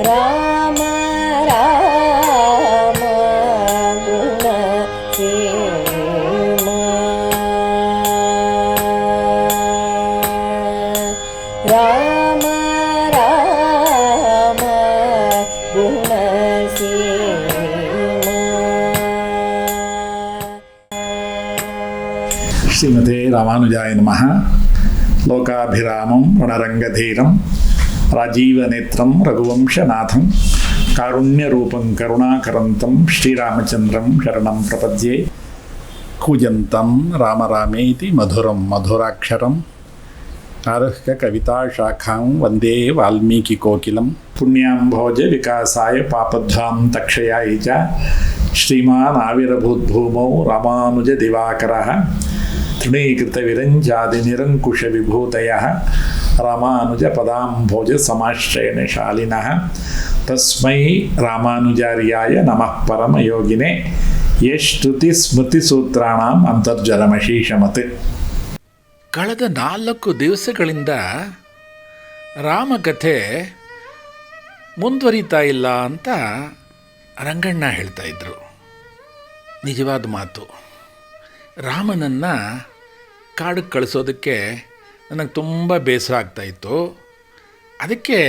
ರಾಮ ರಾಮ ಗುಣ ಸೇಮ ರಾಮ ರಾಮ ಗುಣ ಸೇಮ. ಶ್ರೀಮತೆ ರಾಮಾನುಜಾಯ ನಮಃ. ಲೋಕಾಭಿರಾಮಂ ರಣರಂಗಧೀರಂ ರಾಜೀವನೇತ್ರಂ ರಘುವಂಶನಾಥಂ ಕಾರುಣ್ಯರೂಪಂ ಕರುಣಾಕರಂತಂ ಶ್ರೀರಾಮಚಂದ್ರಂ ಶರಣಂ ಪ್ರಪದ್ಯೆ. ಕೂಜಂತಂ ರಾಮ ರಾಮೇತಿ ಮಧುರಂ ಮಧುರಾಕ್ಷರಂ ಆರುಹ್ಯ ಕವಿತಾಶಾಖಾಂ ವಂದೇ ವಾಲ್ಮೀಕಿಕೋಕಿಲಂ. ಪುಣ್ಯಾಂಭೋಜ ವಿಕಾಸಾಯ ಪಾಪಧ್ವಾಂ ತಕ್ಷಯಾಯ ಚ ಶ್ರೀಮಾನ್ ಆವಿರ್ಭೂದ್ಭೂಮೌ ರಾಮಾನುಜ ದಿವಾಕರಃ ತೃಣೀಕೃತ ವಿರಂಜಾದಿ ನಿರಂಕುಶ ವಿಭೂತಯಃ ರಾಮಾನುಜ ಪದಾಂಭೋಜ ಸಮಾಶ್ರಯಣ ಶಾಲಿನಃ. ತಸ್ಮೈ ರಾಮಾನುಜಾರ್ಯಾಯ ನಮಃ ಪರಮಯೋಗಿನೇ ಯಶ್ರುತಿ ಸ್ಮೃತಿ ಸೂತ್ರಾಣಾಂ ಅಂತರ್ಜಲಮಶೀಷಮತ್. ಕಳೆದ 4 ದಿವಸಗಳಿಂದ ರಾಮಕಥೆ ಮುಂದುವರಿತಾ ಇಲ್ಲ ಅಂತ ರಂಗಣ್ಣ ಹೇಳ್ತಾ ಇದ್ರು. ನಿಜವಾದ ಮಾತು. ರಾಮನನ್ನು ಕಾಡಿಗೆ ಕಳಿಸೋದಕ್ಕೆ ನನಗೆ ತುಂಬ ಬೇಸರ ಆಗ್ತಾಯಿತ್ತು. ಅದಕ್ಕೆ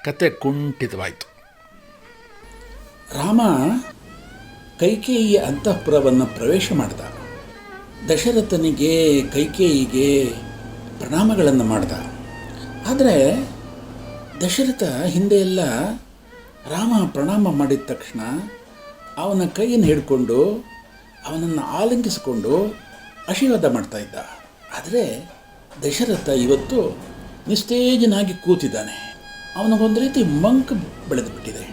ಕತೆ ಕುಂಠಿತವಾಯಿತು. ರಾಮ ಕೈಕೇಯಿಯ ಅಂತಃಪುರವನ್ನು ಪ್ರವೇಶ ಮಾಡಿದ. ದಶರಥನಿಗೆ ಕೈಕೇಯಿಗೆ ಪ್ರಣಾಮಗಳನ್ನು ಮಾಡಿದ. ಆದರೆ ದಶರಥ ಹಿಂದೆ ಎಲ್ಲ ರಾಮ ಪ್ರಣಾಮ ಮಾಡಿದ ತಕ್ಷಣ ಅವನ ಕೈಯನ್ನು ಹಿಡ್ಕೊಂಡು ಅವನನ್ನು ಆಲಿಂಗಿಸಿಕೊಂಡು ಆಶೀರ್ವಾದ ಮಾಡ್ತಾಯಿದ್ದ. ಆದರೆ ದಶರಥ ಇವತ್ತು ನಿಸ್ತೇಜನಾಗಿ ಕೂತಿದ್ದಾನೆ. ಅವನಿಗೊಂದು ರೀತಿ ಮಂಕ್ ಬೆಳೆದು ಬಿಟ್ಟಿದೆ.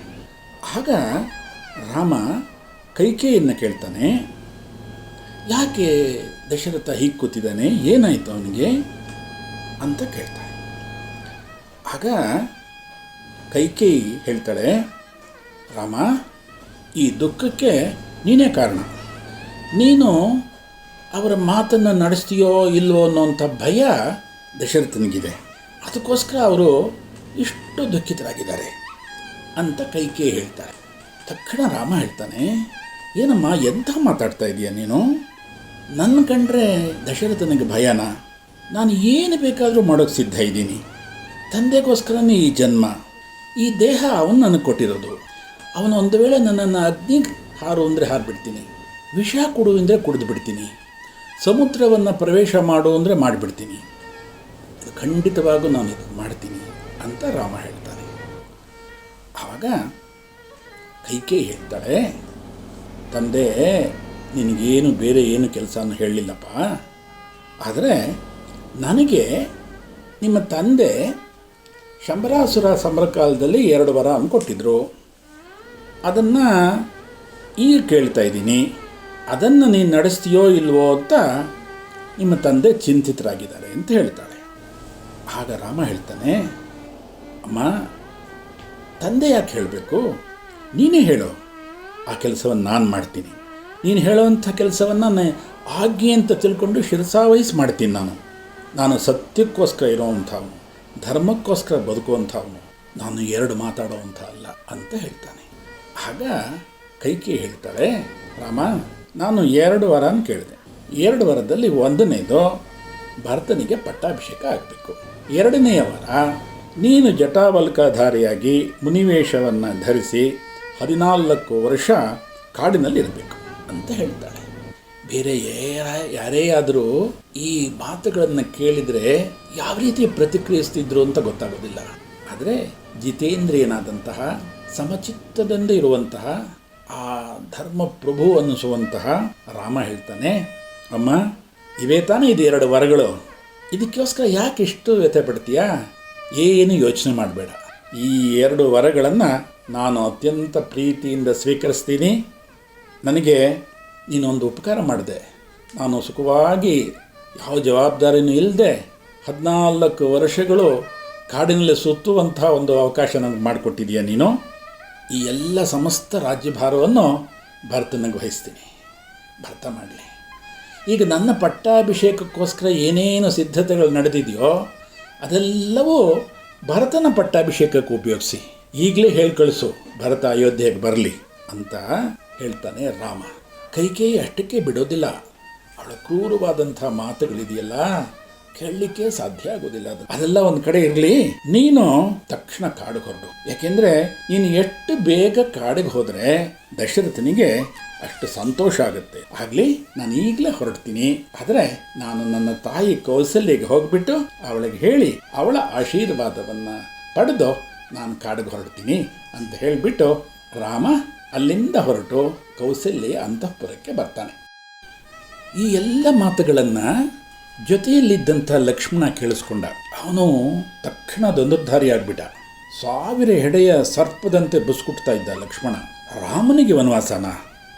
ಆಗ ರಾಮ ಕೈಕೇಯಿಯನ್ನು ಕೇಳ್ತಾನೆ, ಯಾಕೆ ದಶರಥ ಹೀಗೆ ಕೂತಿದ್ದಾನೆ, ಏನಾಯಿತು ಅವನಿಗೆ ಅಂತ ಕೇಳ್ತಾನೆ. ಆಗ ಕೈಕೇಯಿ ಹೇಳ್ತಾಳೆ, ರಾಮ, ಈ ದುಃಖಕ್ಕೆ ನೀನೇ ಕಾರಣ. ನೀನು ಅವರ ಮಾತನ್ನು ನಡೆಸ್ತೀಯೋ ಇಲ್ವೋ ಅನ್ನೋಂಥ ಭಯ ದಶರಥನಿಗಿದೆ. ಅದಕ್ಕೋಸ್ಕರ ಅವರು ಇಷ್ಟು ದುಃಖಿತರಾಗಿದ್ದಾರೆ ಅಂತ ಕೈಕೇಯಿ ಹೇಳ್ತಾರೆ. ತಕ್ಷಣ ರಾಮ ಹೇಳ್ತಾನೆ, ಏನಮ್ಮ ಎಂಥ ಮಾತಾಡ್ತಾ ಇದೀಯ ನೀನು? ನನ್ನ ಕಂಡ್ರೆ ದಶರಥನಿಗೆ ಭಯನ? ನಾನು ಏನು ಬೇಕಾದರೂ ಮಾಡೋಕ್ಕೆ ಸಿದ್ಧ ಇದ್ದೀನಿ. ತಂದೆಗೋಸ್ಕರನೇ ಈ ಜನ್ಮ, ಈ ದೇಹ ಅವನು ನನಗೆ ಕೊಟ್ಟಿರೋದು. ಅವನು ಒಂದು ವೇಳೆ ನನ್ನನ್ನು ಅಗ್ನಿಗೆ ಹಾರು ಅಂದರೆ ಹಾರಿಬಿಡ್ತೀನಿ, ವಿಷ ಕೊಡು ಅಂದರೆ ಕುಡಿದು ಬಿಡ್ತೀನಿ, ಸಮುದ್ರವನ್ನು ಪ್ರವೇಶ ಮಾಡು ಅಂದರೆ ಮಾಡಿಬಿಡ್ತೀನಿ. ಇದು ಖಂಡಿತವಾಗೂ ನಾನು ಇದು ಮಾಡ್ತೀನಿ ಅಂತ ರಾಮ ಹೇಳ್ತಾನೆ. ಆವಾಗ ಕೈಕೇಯಿ ಹೇಳ್ತಾಳೆ, ತಂದೆ ನಿನಗೇನು ಬೇರೆ ಏನು ಕೆಲಸನೂ ಹೇಳಲಿಲ್ಲಪ್ಪ. ಆದರೆ ನನಗೆ ನಿಮ್ಮ ತಂದೆ ಶಂಬರಾಸುರ ಸಮರಕಾಲದಲ್ಲಿ 2 ವರ ಕೊಟ್ಟಿದ್ದರು. ಅದನ್ನು ಈಗ ಕೇಳ್ತಾ ಇದ್ದೀನಿ. ಅದನ್ನು ನೀನು ನಡೆಸ್ತೀಯೋ ಇಲ್ವೋ ಅಂತ ನಿಮ್ಮ ತಂದೆ ಚಿಂತಿತರಾಗಿದ್ದಾರೆ ಅಂತ ಹೇಳ್ತಾಳೆ. ಆಗ ರಾಮ ಹೇಳ್ತಾನೆ, ಅಮ್ಮ, ತಂದೆ ಯಾಕೆ ಹೇಳಬೇಕು? ನೀನೇ ಹೇಳೋ, ಆ ಕೆಲಸವನ್ನು ನಾನು ಮಾಡ್ತೀನಿ. ನೀನು ಹೇಳೋವಂಥ ಕೆಲಸವನ್ನು ಆಜ್ಞೆ ಅಂತ ತಿಳ್ಕೊಂಡು ಶಿರಸಾವಹಿಸಿ ಮಾಡ್ತೀನಿ. ನಾನು ಸತ್ಯಕ್ಕೋಸ್ಕರ ಇರೋವಂಥವನು, ಧರ್ಮಕ್ಕೋಸ್ಕರ ಬದುಕುವಂಥವನು, ನಾನು 2 ಮಾತಾಡೋವಂಥ ಅಲ್ಲ ಅಂತ ಹೇಳ್ತಾನೆ. ಆಗ ಕೈಕೇಯಿ ಹೇಳ್ತಾಳೆ, ರಾಮ, ನಾನು 2 ವರನ ಕೇಳಿದೆ. 2 ವರದಲ್ಲಿ 1ನೇದು ಭರತನಿಗೆ ಪಟ್ಟಾಭಿಷೇಕ ಆಗಬೇಕು. 2ನೆಯ ವರ, ನೀನು ಜಟಾವಲ್ಕಧಾರಿಯಾಗಿ ಮುನಿವೇಷವನ್ನು ಧರಿಸಿ 14 ವರ್ಷ ಕಾಡಿನಲ್ಲಿರಬೇಕು ಅಂತ ಹೇಳ್ತಾಳೆ. ಬೇರೆ ಯಾರೇ ಆದರೂ ಈ ಮಾತುಗಳನ್ನು ಕೇಳಿದರೆ ಯಾವ ರೀತಿ ಪ್ರತಿಕ್ರಿಯಿಸ್ತಿದ್ರು ಅಂತ ಗೊತ್ತಾಗೋದಿಲ್ಲ. ಆದರೆ ಜಿತೇಂದ್ರಿಯನಾದಂತಹ, ಸಮಚಿತ್ತದಿಂದ ಇರುವಂತಹ, ಆ ಧರ್ಮ ಪ್ರಭು ಅನ್ನಿಸುವಂತಹ ರಾಮ ಹೇಳ್ತಾನೆ, ಅಮ್ಮ, ಇವೇ ತಾನೇ ಇದು 2 ವರಗಳು. ಇದಕ್ಕೋಸ್ಕರ ಯಾಕೆ ಇಷ್ಟು ವ್ಯಥೆ ಪಡ್ತೀಯಾ? ಏನು ಯೋಚನೆ ಮಾಡಬೇಡ. ಈ 2 ವರಗಳನ್ನು ನಾನು ಅತ್ಯಂತ ಪ್ರೀತಿಯಿಂದ ಸ್ವೀಕರಿಸ್ತೀನಿ. ನನಗೆ ನೀನೊಂದು ಉಪಕಾರ ಮಾಡಿದೆ. ನಾನು ಸುಖವಾಗಿ ಯಾವ ಜವಾಬ್ದಾರಿನೂ ಇಲ್ಲದೆ 14 ವರ್ಷಗಳು ಕಾಡಿನಲ್ಲಿ ಸುತ್ತುವಂಥ ಒಂದು ಅವಕಾಶ ನನಗೆ ಮಾಡಿಕೊಟ್ಟಿದೀಯ ನೀನು. ಈ ಎಲ್ಲ ಸಮಸ್ತ ರಾಜ್ಯಭಾರವನ್ನು ಭರತನಿಗೆ ವಹಿಸ್ತೀನಿ. ಭರತ ಮಾಡಲಿ. ಈಗ ನನ್ನ ಪಟ್ಟಾಭಿಷೇಕಕ್ಕೋಸ್ಕರ ಏನೇನು ಸಿದ್ಧತೆಗಳು ನಡೆದಿದೆಯೋ ಅದೆಲ್ಲವೂ ಭರತನ ಪಟ್ಟಾಭಿಷೇಕಕ್ಕೆ ಉಪಯೋಗಿಸಿ. ಈಗಲೇ ಹೇಳಿ ಕಳಿಸು, ಭರತ ಅಯೋಧ್ಯೆಗೆ ಬರಲಿ ಅಂತ ಹೇಳ್ತಾನೆ ರಾಮ. ಕೈಕೇಯಿ ಅಷ್ಟಕ್ಕೆ ಬಿಡೋದಿಲ್ಲ. ಅವಳ ಕ್ರೂರವಾದಂಥ ಮಾತುಗಳಿದೆಯಲ್ಲ, ಕೇಳಲಿಕ್ಕೆ ಸಾಧ್ಯ ಆಗೋದಿಲ್ಲ. ಅದೆಲ್ಲ ಒಂದು ಕಡೆ ಇರಲಿ, ನೀನು ತಕ್ಷಣ ಕಾಡಿಗೆ ಹೊರಡು. ಯಾಕೆಂದ್ರೆ ನೀನು ಎಷ್ಟು ಬೇಗ ಕಾಡಿಗೆ ಹೋದರೆ ದಶರಥನಿಗೆ ಅಷ್ಟು ಸಂತೋಷ ಆಗುತ್ತೆ. ಆಗಲಿ, ನಾನು ಈಗಲೇ ಹೊರಡ್ತೀನಿ. ಆದರೆ ನಾನು ನನ್ನ ತಾಯಿ ಕೌಸಲ್ಯಗೆ ಹೋಗ್ಬಿಟ್ಟು ಅವಳಿಗೆ ಹೇಳಿ ಅವಳ ಆಶೀರ್ವಾದವನ್ನು ಪಡೆದು ನಾನು ಕಾಡಿಗೆ ಹೊರಡ್ತೀನಿ ಅಂತ ಹೇಳಿಬಿಟ್ಟು ರಾಮ ಅಲ್ಲಿಂದ ಹೊರಟು ಕೌಸಲ್ಯ ಅಂತಃಪುರಕ್ಕೆ ಬರ್ತಾನೆ. ಈ ಎಲ್ಲ ಮಾತುಗಳನ್ನು ಜೊತೆಯಲ್ಲಿದ್ದಂಥ ಲಕ್ಷ್ಮಣ ಕೇಳಿಸ್ಕೊಂಡ. ಅವನು ತಕ್ಷಣ ದಂದುದ್ಧಾರಿ ಆಗ್ಬಿಟ್ಟ. 1000 ಹೆಡೆಯ ಸರ್ಪದಂತೆ ಬುಸ್ಕುಟ್ತಾ ಇದ್ದ ಲಕ್ಷ್ಮಣ. ರಾಮನಿಗೆ ವನವಾಸನ?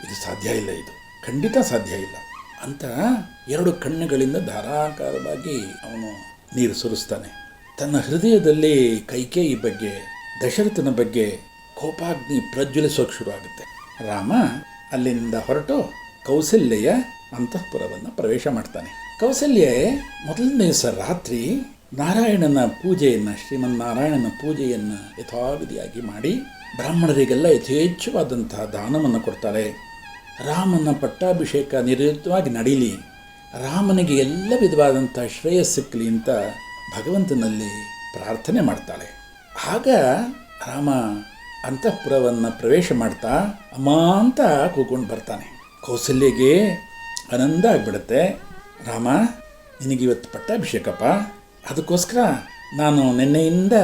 ಇದು ಸಾಧ್ಯ ಇಲ್ಲ, ಇದು ಖಂಡಿತ ಸಾಧ್ಯ ಇಲ್ಲ ಅಂತ 2 ಕಣ್ಣುಗಳಿಂದ ಧಾರಾಕಾರವಾಗಿ ಅವನು ನೀರು ಸುರಿಸ್ತಾನೆ. ತನ್ನ ಹೃದಯದಲ್ಲಿ ಕೈಕೇಯಿ ಬಗ್ಗೆ, ದಶರಥನ ಬಗ್ಗೆ ಕೋಪಾಗ್ನಿ ಪ್ರಜ್ವಲಿಸೋಕೆ ಶುರು ಆಗುತ್ತೆ. ರಾಮ ಅಲ್ಲಿಂದ ಹೊರಟು ಕೌಸಲ್ಯೆಯ ಅಂತಃಪುರವನ್ನು ಪ್ರವೇಶ ಮಾಡ್ತಾನೆ. ಕೌಸಲ್ಯೆ ಮೊದಲನೇ ದಿವಸ ರಾತ್ರಿ ನಾರಾಯಣನ ಪೂಜೆಯನ್ನು, ಶ್ರೀಮನ್ನಾರಾಯಣನ ಪೂಜೆಯನ್ನು ಯಥಾವಿಧಿಯಾಗಿ ಮಾಡಿ ಬ್ರಾಹ್ಮಣರಿಗೆಲ್ಲ ಯಥೇಚ್ಛವಾದಂತಹ ದಾನವನ್ನು ಕೊಡ್ತಾಳೆ. ರಾಮನ ಪಟ್ಟಾಭಿಷೇಕ ನಿರ್ವಿಘ್ನವಾಗಿ ನಡೀಲಿ, ರಾಮನಿಗೆ ಎಲ್ಲ ವಿಧವಾದಂಥ ಶ್ರೇಯಸ್ ಸಿಕ್ಕಲಿ ಅಂತ ಭಗವಂತನಲ್ಲಿ ಪ್ರಾರ್ಥನೆ ಮಾಡ್ತಾಳೆ. ಆಗ ರಾಮ ಅಂತಃಪುರವನ್ನು ಪ್ರವೇಶ ಮಾಡ್ತಾ ಅಮ್ಮ ಅಂತ ಕೂತ್ಕೊಂಡು ಬರ್ತಾನೆ. ಕೌಸಲ್ಯಗೆ ಆನಂದ ಆಗಿಬಿಡುತ್ತೆ. ರಾಮ, ನಿನಗಿವತ್ತು ಪಟ್ಟಾಭಿಷೇಕಪ್ಪ, ಅದಕ್ಕೋಸ್ಕರ ನಾನು ನಿನ್ನೆಯಿಂದ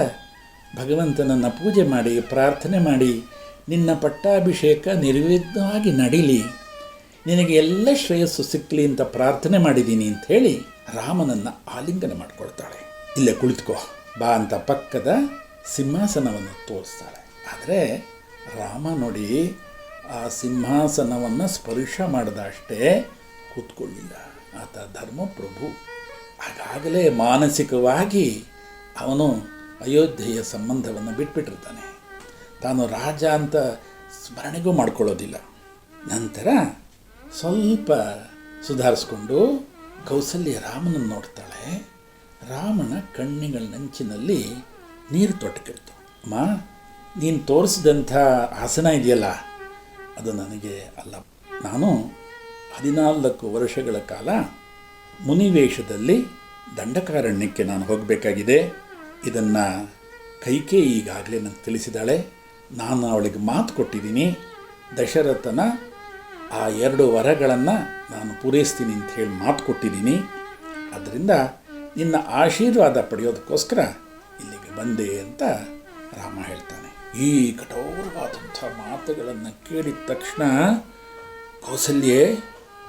ಭಗವಂತನನ್ನು ಪೂಜೆ ಮಾಡಿ ಪ್ರಾರ್ಥನೆ ಮಾಡಿ ನಿನ್ನ ಪಟ್ಟಾಭಿಷೇಕ ನಿರ್ವಿಘ್ನವಾಗಿ ನಡೀಲಿ, ನಿನಗೆ ಎಲ್ಲ ಶ್ರೇಯಸ್ಸು ಸಿಕ್ಕಲಿ ಅಂತ ಪ್ರಾರ್ಥನೆ ಮಾಡಿದ್ದೀನಿ ಅಂತ ಹೇಳಿ ರಾಮನನ್ನು ಆಲಿಂಗನ ಮಾಡಿಕೊಳ್ತಾಳೆ. ಇಲ್ಲೇ ಕುಳಿತುಕೋ ಬಾ ಅಂತ ಪಕ್ಕದ ಸಿಂಹಾಸನವನ್ನು ತೋರಿಸ್ತಾಳೆ. ಆದರೆ ರಾಮ ನೋಡಿ ಆ ಸಿಂಹಾಸನವನ್ನು ಸ್ಪರ್ಶ ಮಾಡಿದ ಅಷ್ಟೇ ಕೂತ್ಕೊಳ್ಳಿಲ್ಲ. ಆತ ಧರ್ಮಪ್ರಭು. ಆಗಾಗಲೇ ಮಾನಸಿಕವಾಗಿ ಅವನು ಅಯೋಧ್ಯೆಯ ಸಂಬಂಧವನ್ನು ಬಿಟ್ಬಿಟ್ಟಿರ್ತಾನೆ. ತಾನು ರಾಜ ಅಂತ ಸ್ಮರಣೆಗೂ ಮಾಡ್ಕೊಳ್ಳೋದಿಲ್ಲ. ನಂತರ ಸ್ವಲ್ಪ ಸುಧಾರಿಸ್ಕೊಂಡು ಕೌಸಲ್ಯ ರಾಮನನ್ನು ನೋಡ್ತಾಳೆ. ರಾಮನ ಕಣ್ಣಿಗಳ ನಂಚಿನಲ್ಲಿ ನೀರು ತೊಟ್ಟಕಿರ್ತು. ಅಮ್ಮ, ನೀನು ತೋರಿಸಿದಂಥ ಆಸನ ಇದೆಯಲ್ಲ, ಅದು ನನಗೆ ಅಲ್ಲ. ನಾನು 14 ವರ್ಷಗಳ ಕಾಲ ಮುನಿವೇಷದಲ್ಲಿ ದಂಡಕಾರಣ್ಯಕ್ಕೆ ನಾನು ಹೋಗಬೇಕಾಗಿದೆ. ಇದನ್ನು ಕೈಕೇಯಿ ಈಗಾಗಲೇ ನನಗೆ ತಿಳಿಸಿದ್ದಾಳೆ. ನಾನು ಅವಳಿಗೆ ಮಾತು ಕೊಟ್ಟಿದ್ದೀನಿ, ದಶರಥನ ಆ 2 ವರಗಳನ್ನು ನಾನು ಪೂರೈಸ್ತೀನಿ ಅಂತ ಹೇಳಿ ಮಾತು ಕೊಟ್ಟಿದ್ದೀನಿ. ಅದರಿಂದ ನಿನ್ನ ಆಶೀರ್ವಾದ ಪಡೆಯೋದಕ್ಕೋಸ್ಕರ ಇಲ್ಲಿಗೆ ಬಂದೆ ಅಂತ ರಾಮ ಹೇಳ್ತಾನೆ. ಈ ಕಠೋರವಾದಂಥ ಮಾತುಗಳನ್ನು ಕೇಳಿದ ತಕ್ಷಣ ಕೌಸಲ್ಯೆ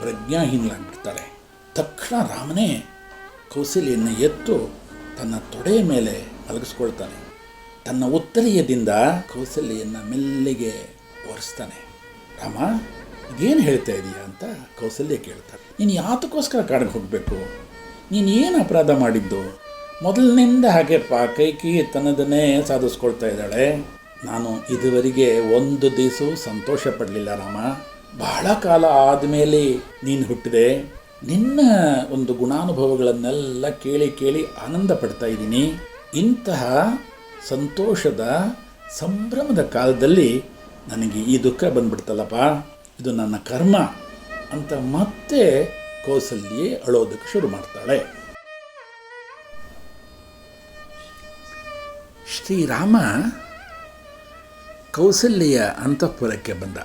ಪ್ರಜ್ಞಾಹೀನಳಾಗ್ಬಿಡ್ತಾಳೆ. ತಕ್ಷಣ ರಾಮನೇ ಕೌಸಲ್ಯನ್ನು ಎತ್ತು ತನ್ನ ತೊಡೆಯ ಮೇಲೆ ಮಲಗಿಸ್ಕೊಳ್ತಾನೆ. ತನ್ನ ಉತ್ತರೀಯದಿಂದ ಕೌಸಲ್ಯನ್ನು ಮೆಲ್ಲಿಗೆ ಒರೆಸ್ತಾನೆ. ರಾಮ, ಇದೇನು ಹೇಳ್ತಾ ಇದೀಯಾ ಅಂತ ಕೌಸಲ್ಯ ಕೇಳ್ತಾಳೆ. ನೀನು ಯಾತಕ್ಕೋಸ್ಕರ ಕಾಡಿಗೆ ಹೋಗಬೇಕು? ನೀನು ಏನು ಅಪರಾಧ ಮಾಡಿದ್ದು? ಮೊದಲಿನಿಂದ ಹಾಗೆಪ್ಪ ಕೈಕೇಯಿ ತನ್ನದನ್ನೇ ಸಾಧಿಸ್ಕೊಳ್ತಾ ಇದ್ದಾಳೆ. ನಾನು ಇದುವರೆಗೆ ಒಂದು ದಿವಸ ಸಂತೋಷ ಪಡಲಿಲ್ಲ ರಾಮ. ಬಹಳ ಕಾಲ ಆದಮೇಲೆ ನೀನು ಹುಟ್ಟಿದೆ. ನಿನ್ನ ಒಂದು ಗುಣಾನುಭವಗಳನ್ನೆಲ್ಲ ಕೇಳಿ ಕೇಳಿ ಆನಂದ ಪಡ್ತಾ ಇದ್ದೀನಿ. ಇಂತಹ ಸಂತೋಷದ ಸಂಭ್ರಮದ ಕಾಲದಲ್ಲಿ ನನಗೆ ಈ ದುಃಖ ಬಂದ್ಬಿಡ್ತಲ್ಲಪ್ಪ, ಇದು ನನ್ನ ಕರ್ಮ ಅಂತ ಮತ್ತೆ ಕೌಸಲ್ಯೆ ಅಳೋದಕ್ಕೆ ಶುರು ಮಾಡ್ತಾಳೆ. ಶ್ರೀರಾಮ ಕೌಸಲ್ಯೆಯ ಅಂತಃಪುರಕ್ಕೆ ಬಂದ.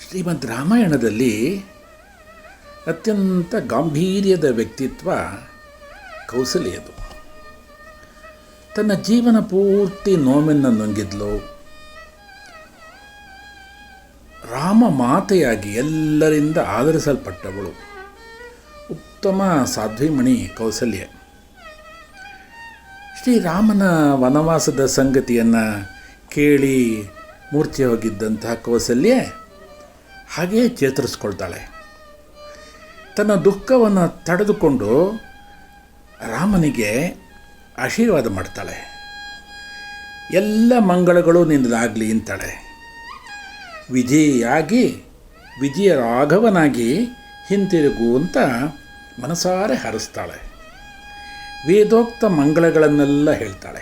ಶ್ರೀಮದ್ ರಾಮಾಯಣದಲ್ಲಿ ಅತ್ಯಂತ ಗಾಂಭೀರ್ಯದ ವ್ಯಕ್ತಿತ್ವ ಕೌಸಲ್ಯದು. ತನ್ನ ಜೀವನ ಪೂರ್ತಿ ನೋವನ್ನು ನುಂಗಿದ್ಲು. ರಾಮ ಮಾತೆಯಾಗಿ ಎಲ್ಲರಿಂದ ಆದರಿಸಲ್ಪಟ್ಟವಳು. ಉತ್ತಮ ಸಾಧ್ವಿಮಣಿ ಕೌಸಲ್ಯ. ಶ್ರೀರಾಮನ ವನವಾಸದ ಸಂಗತಿಯನ್ನು ಕೇಳಿ ಮೂರ್ಛೆ ಹೋಗಿದ್ದಂತಹ ಕೌಸಲ್ಯ ಹಾಗೇ ಚೇತರಿಸ್ಕೊಳ್ತಾಳೆ. ತನ್ನ ದುಃಖವನ್ನು ತಡೆದುಕೊಂಡು ರಾಮನಿಗೆ ಆಶೀರ್ವಾದ ಮಾಡ್ತಾಳೆ. ಎಲ್ಲ ಮಂಗಳಗಳು ನಿನ್ನದಾಗಲಿ ಅಂತಾಳೆ. ವಿಜಯಿಯಾಗಿ ವಿಜಯ ರಾಘವನಾಗಿ ಹಿಂತಿರುಗು ಅಂತ ಮನಸಾರೆ ಹರಿಸ್ತಾಳೆ. ವೇದೋಕ್ತ ಮಂಗಳಗಳನ್ನೆಲ್ಲ ಹೇಳ್ತಾಳೆ.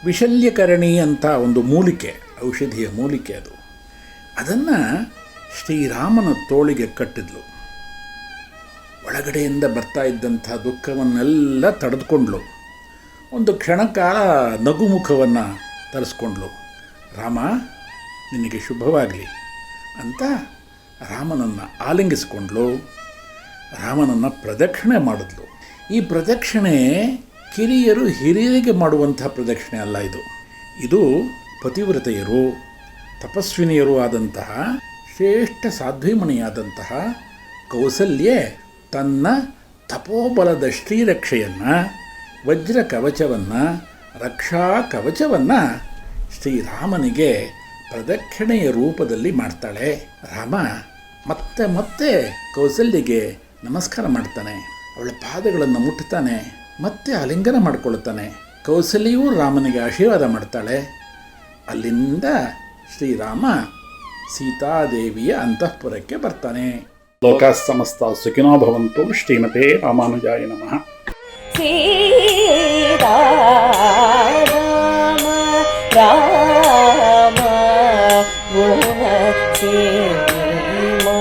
ವಿಶಲ್ಯಕರಣಿ ಅಂತ ಒಂದು ಮೂಲಿಕೆ, ಔಷಧಿಯ ಮೂಲಿಕೆ ಅದು. ಅದನ್ನು ಶ್ರೀರಾಮನ ತೋಳಿಗೆ ಕಟ್ಟಿದ್ಲು. ಒಳಗಡೆಯಿಂದ ಬರ್ತಾ ಇದ್ದಂಥ ದುಃಖವನ್ನೆಲ್ಲ ತಡೆದುಕೊಂಡ್ಳು. ಒಂದು ಕ್ಷಣಕಾಲ ನಗುಮುಖವನ್ನು ತರಿಸ್ಕೊಂಡ್ಳು. ರಾಮ, ನಿನಗೆ ಶುಭವಾಗಲಿ ಅಂತ ರಾಮನನ್ನು ಆಲಿಂಗಿಸ್ಕೊಂಡ್ಳು. ರಾಮನನ್ನು ಪ್ರದಕ್ಷಿಣೆ ಮಾಡಿದ್ಲು. ಈ ಪ್ರದಕ್ಷಿಣೆ ಕಿರಿಯರು ಹಿರಿಯರಿಗೆ ಮಾಡುವಂಥ ಪ್ರದಕ್ಷಿಣೆ ಅಲ್ಲ. ಇದು ಪತಿವ್ರತೆಯರು, ತಪಸ್ವಿನಿಯರು ಆದಂತಹ ಶ್ರೇಷ್ಠ ಸಾಧ್ವಿಮಣಿಯಾದಂತಹ ಕೌಸಲ್ಯೆ ತನ್ನ ತಪೋಬಲದ ಶ್ರೀರಕ್ಷೆಯನ್ನು, ವಜ್ರ ಕವಚವನ್ನು, ರಕ್ಷಾ ಕವಚವನ್ನು ಶ್ರೀರಾಮನಿಗೆ ಪ್ರದಕ್ಷಿಣೆಯ ರೂಪದಲ್ಲಿ ಮಾಡ್ತಾಳೆ. ರಾಮ ಮತ್ತೆ ಮತ್ತೆ ಕೌಸಲ್ಯಗೆ ನಮಸ್ಕಾರ ಮಾಡ್ತಾನೆ, ಅವಳ ಪಾದಗಳನ್ನು ಮುಟ್ತಾನೆ, ಮತ್ತೆ ಆಲಿಂಗನ ಮಾಡಿಕೊಳ್ಳುತ್ತಾನೆ. ಕೌಸಲ್ಯೂ ರಾಮನಿಗೆ ಆಶೀರ್ವಾದ ಮಾಡ್ತಾಳೆ. ಅಲ್ಲಿಂದ ಶ್ರೀರಾಮ ಸೀತಾದೇವಿಯ ಅಂತಃಪುರಕ್ಕೆ ಬರ್ತಾನೆ. ಲೋಕ ಸಮಸ್ತ ಸುಖಿನೋ ಭವಂತು. ಶ್ರೀಮತೆ ರಾಮಾನುಜಾಯ ನಮಃ. ಸೀತಾರಾಮ ರಾಮ ಗುಣ ಸೀಮಾ